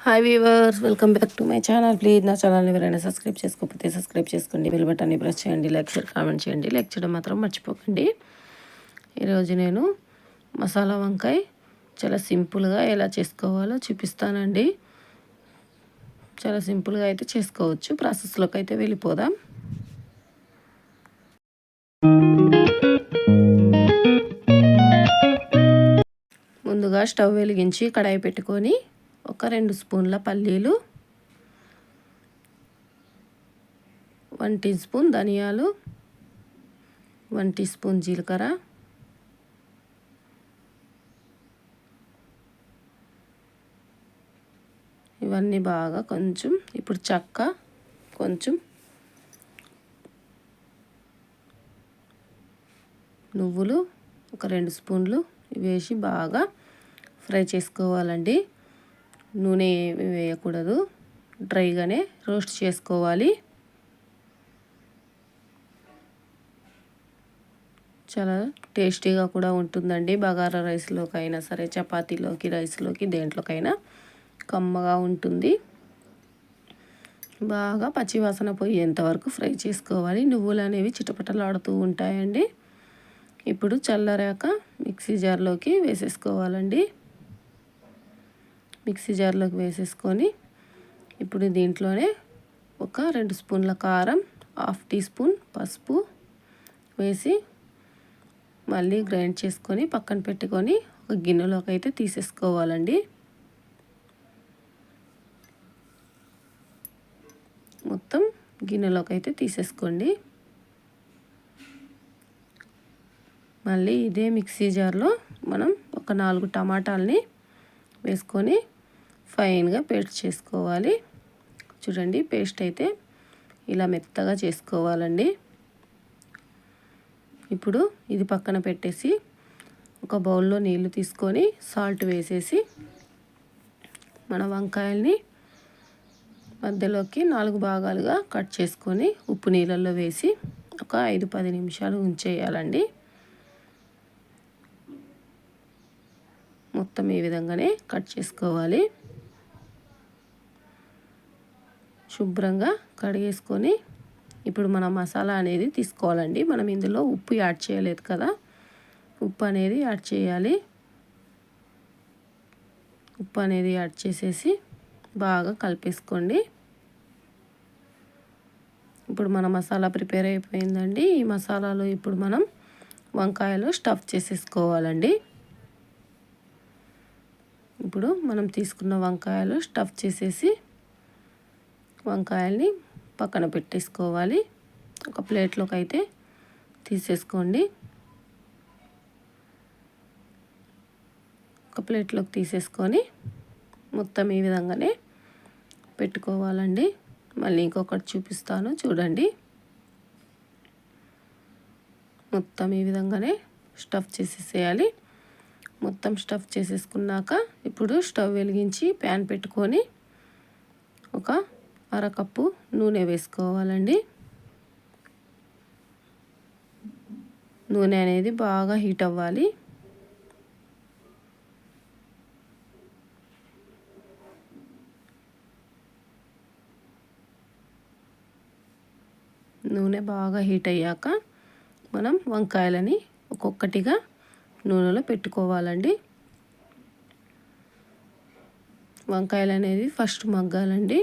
Hi weavers, welcome back to my channel. Please నా ఛానల్ని ఎవరైనా సబ్స్క్రైబ్ చేసుకోకపోతే సబ్స్క్రైబ్ చేసుకోండి, బెల్ బటన్ని ప్రెస్ చేయండి, లైక్ షేర్ కామెంట్ చేయండి. లైక్ చేయడం మాత్రం మర్చిపోకండి. ఈరోజు నేను మసాలా వంకాయ చాలా సింపుల్గా ఎలా చేసుకోవాలో చూపిస్తానండి. చాలా సింపుల్గా అయితే చేసుకోవచ్చు. ప్రాసెస్లోకి అయితే వెళ్ళిపోదాం. ముందుగా స్టవ్ వెలిగించి కడాయి పెట్టుకొని ఒక 2 స్పూన్ల పల్లీలు, 1 టీ స్పూన్ ధనియాలు, 1 టీ స్పూన్ జీలకర్ర, ఇవన్నీ బాగా కొంచెం ఇప్పుడు చెక్క, కొంచెం నువ్వులు ఒక 2 స్పూన్లు వేసి బాగా ఫ్రై చేసుకోవాలండి. నూనె వేయకూడదు, డ్రైగానే రోస్ట్ చేసుకోవాలి. చాలా టేస్టీగా కూడా ఉంటుందండి. బగారా రైస్లోకి అయినా సరే, చపాతీలోకి, రైస్లోకి, దేంట్లోకైనా కమ్మగా ఉంటుంది. బాగా పచ్చివాసన పోయేంత వరకు ఫ్రై చేసుకోవాలి. నువ్వులు అనేవి చిటపటలాడుతూ ఉంటాయండి. ఇప్పుడు చల్లారాక మిక్సీ జార్లోకి వేసేసుకోవాలండి. మిక్సీ జార్లోకి వేసేసుకొని ఇప్పుడు దీంట్లోనే ఒక 2 స్పూన్ల కారం, 1/2 టీ స్పూన్ పసుపు వేసి మళ్ళీ గ్రైండ్ చేసుకొని పక్కన పెట్టుకొని ఒక గిన్నెలోకి అయితే తీసేసుకోవాలండి. మొత్తం గిన్నెలోకి అయితే తీసేసుకోండి. మళ్ళీ ఇదే మిక్సీ జార్లో మనం ఒక 4 టమాటాలని వేసుకొని ఫైన్గా పేస్ట్ చేసుకోవాలి. చూడండి, పేస్ట్ అయితే ఇలా మెత్తగా చేసుకోవాలండి. ఇప్పుడు ఇది పక్కన పెట్టేసి ఒక బౌల్లో నీళ్లు తీసుకొని సాల్ట్ వేసేసి మన వంకాయల్ని మధ్యలోకి 4 భాగాలుగా కట్ చేసుకొని ఉప్పు నీళ్ళల్లో వేసి ఒక 5-10 నిమిషాలు ఉంచేయాలండి. మొత్తం ఈ విధంగానే కట్ చేసుకోవాలి. శుభ్రంగా కడిగేసుకొని ఇప్పుడు మనం మసాలా అనేది తీసుకోవాలండి. మనం ఇందులో ఉప్పు యాడ్ చేయలేదు కదా, ఉప్పు అనేది యాడ్ చేయాలి. ఉప్పు అనేది యాడ్ చేసేసి బాగా కలిపేసుకోండి. ఇప్పుడు మన మసాలా ప్రిపేర్ అయిపోయిందండి. ఈ మసాలాలో ఇప్పుడు మనం వంకాయలు స్టఫ్ చేసేసుకోవాలండి. ఇప్పుడు మనం తీసుకున్న వంకాయలు స్టఫ్ చేసేసి వంకాయల్ని పక్కన పెట్టేసుకోవాలి. ఒక ప్లేట్లోకి అయితే తీసేసుకోండి. ఒక ప్లేట్లోకి తీసేసుకొని మొత్తం ఈ విధంగానే పెట్టుకోవాలండి. మళ్ళీ ఇంకొకటి చూపిస్తాను చూడండి. మొత్తం ఈ విధంగానే స్టఫ్ చేసేసేయాలి. మొత్తం స్టఫ్ చేసేసుకున్నాక ఇప్పుడు స్టవ్ వెలిగించి ప్యాన్ పెట్టుకొని ఒక 1/2 కప్పు నూనె వేసుకోవాలండి. నూనె అనేది బాగా హీట్ అవ్వాలి. నూనె బాగా హీట్ అయ్యాక మనం వంకాయలని ఒక్కొక్కటిగా నూనెలో పెట్టుకోవాలండి. వంకాయలు అనేది ఫస్ట్ మగ్గాలండి.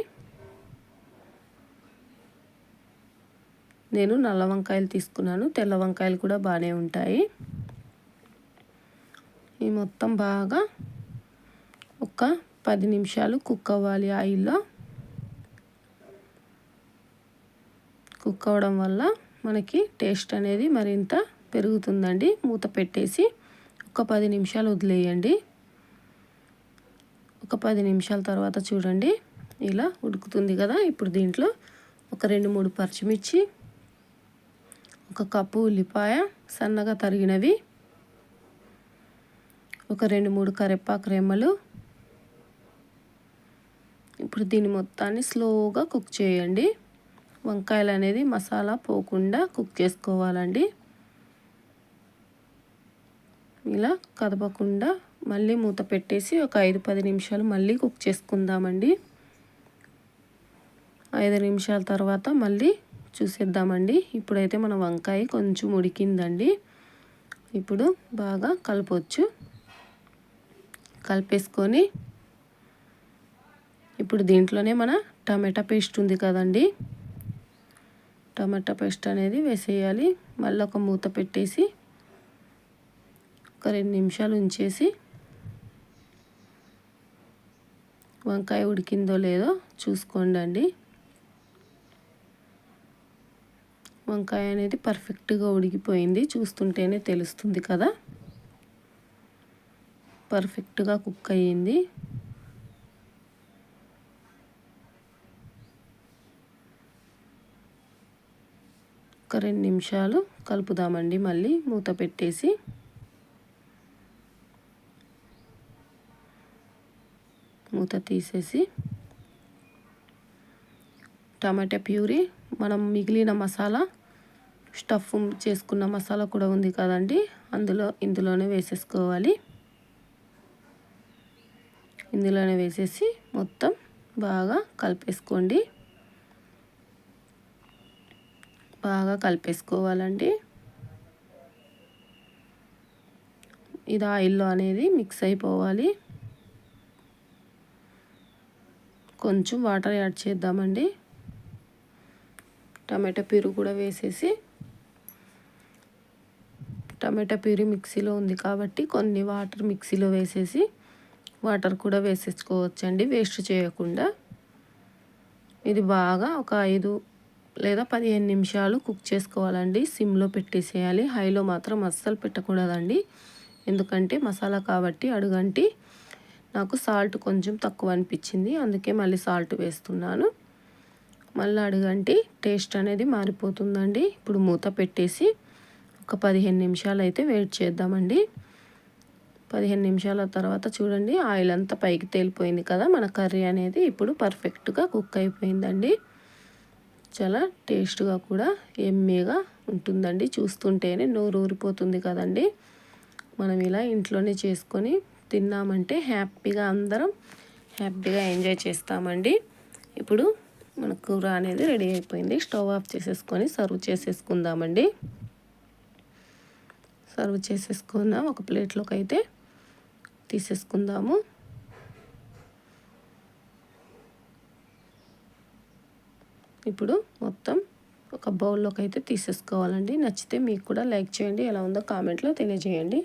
నేను నల్ల వంకాయలు తీసుకున్నాను, తెల్ల వంకాయలు కూడా బాగానే ఉంటాయి. ఈ మొత్తం బాగా ఒక 10 నిమిషాలు కుక్ అవ్వాలి ఆయిల్లో. కుక్ అవ్వడం వల్ల మనకి టేస్ట్ అనేది మరింత పెరుగుతుందండి. మూత పెట్టేసి ఒక 10 నిమిషాలు వదిలేయండి. ఒక 10 నిమిషాల తర్వాత చూడండి ఇలా ఉడుకుతుంది కదా. ఇప్పుడు దీంట్లో ఒక 2-3 పచ్చిమిర్చి, ఒక కప్పు ఉల్లిపాయ సన్నగా తరిగినవి, ఒక 2-3 కరివేపాకు రెమ్మలు. ఇప్పుడు దీని మొత్తాన్ని స్లోగా కుక్ చేయండి. వంకాయలు అనేది మసాలా పోకుండా కుక్ చేసుకోవాలండి. ఇలా కదపకుండా మళ్ళీ మూత పెట్టేసి ఒక 5-10 నిమిషాలు మళ్ళీ కుక్ చేసుకుందామండి. 5 నిమిషాల తర్వాత మళ్ళీ చూసేద్దామండి. ఇప్పుడైతే మన వంకాయ కొంచెం ఉడికిందండి. ఇప్పుడు బాగా కలపవచ్చు. కలిపేసుకొని ఇప్పుడు దీంట్లోనే మన టమాటా పేస్ట్ ఉంది కదండి, టమాటా పేస్ట్ అనేది వేసేయాలి. మళ్ళీ ఒక మూత పెట్టేసి ఒక 2 నిమిషాలు ఉంచేసి వంకాయ ఉడికిందో లేదో చూసుకోండి. వంకాయ అనేది పర్ఫెక్ట్గా ఉడికిపోయింది, చూస్తుంటేనే తెలుస్తుంది కదా, పర్ఫెక్ట్గా కుక్ అయ్యింది. ఒక 2 నిమిషాలు కలుపుదామండి. మళ్ళీ మూత పెట్టేసి మూత తీసేసి టమాటా ప్యూరీ, మనం మిగిలిన మసాలా, స్టఫ్ చేసుకున్న మసాలా కూడా ఉంది కదండి, ఇందులోనే వేసేసుకోవాలి. ఇందులోనే వేసేసి మొత్తం బాగా కలిపేసుకోండి. బాగా కలిపేసుకోవాలండి. ఇది ఆయిల్లో అనేది మిక్స్ అయిపోవాలి. కొంచెం వాటర్ యాడ్ చేద్దామండి. టమాటా ప్యూరీ కూడా వేసేసి, టమాటా ప్యూరీ మిక్సీలో ఉంది కాబట్టి కొన్ని వాటర్ మిక్సీలో వేసేసి వాటర్ కూడా వేసేసుకోవచ్చండి, వేస్ట్ చేయకుండా. ఇది బాగా ఒక 5 లేదా 15 నిమిషాలు కుక్ చేసుకోవాలండి. సిమ్లో పెట్టేసేయాలి, హైలో మాత్రం అస్సలు పెట్టకూడదండి. ఎందుకంటే మసాలా కాబట్టి అడుగంటి. నాకు సాల్ట్ కొంచెం తక్కువ అనిపించింది, అందుకే మళ్ళీ సాల్ట్ వేస్తున్నాను. మళ్ళీ అడుగంటి టేస్ట్ అనేది మారిపోతుందండి. ఇప్పుడు మూత పెట్టేసి ఒక 15 నిమిషాలు అయితే వెయిట్ చేద్దామండి. 15 నిమిషాల తర్వాత చూడండి, ఆయిల్ అంతా పైకి తేలిపోయింది కదా, మన కర్రీ అనేది ఇప్పుడు పర్ఫెక్ట్గా కుక్ అయిపోయిందండి. చాలా టేస్ట్గా కూడా ఎమ్మీగా ఉంటుందండి. చూస్తుంటేనే నోరు ఊరిపోతుంది కదండి. మనం ఇలా ఇంట్లోనే చేసుకొని తిన్నామంటే హ్యాపీగా అందరం హ్యాపీగా ఎంజాయ్ చేస్తామండి. ఇప్పుడు మన కూర అనేది రెడీ అయిపోయింది. స్టవ్ ఆఫ్ చేసేసుకొని సర్వ్ చేసేసుకుందామండి. సర్వ్ చేసేసుకుందాం, ఒక ప్లేట్లోకి అయితే తీసేసుకుందాము. ఇప్పుడు మొత్తం ఒక బౌల్లోకి అయితే తీసేసుకోవాలండి. నచ్చితే మీకు కూడా లైక్ చేయండి, ఎలా ఉందో కామెంట్లో తెలియజేయండి.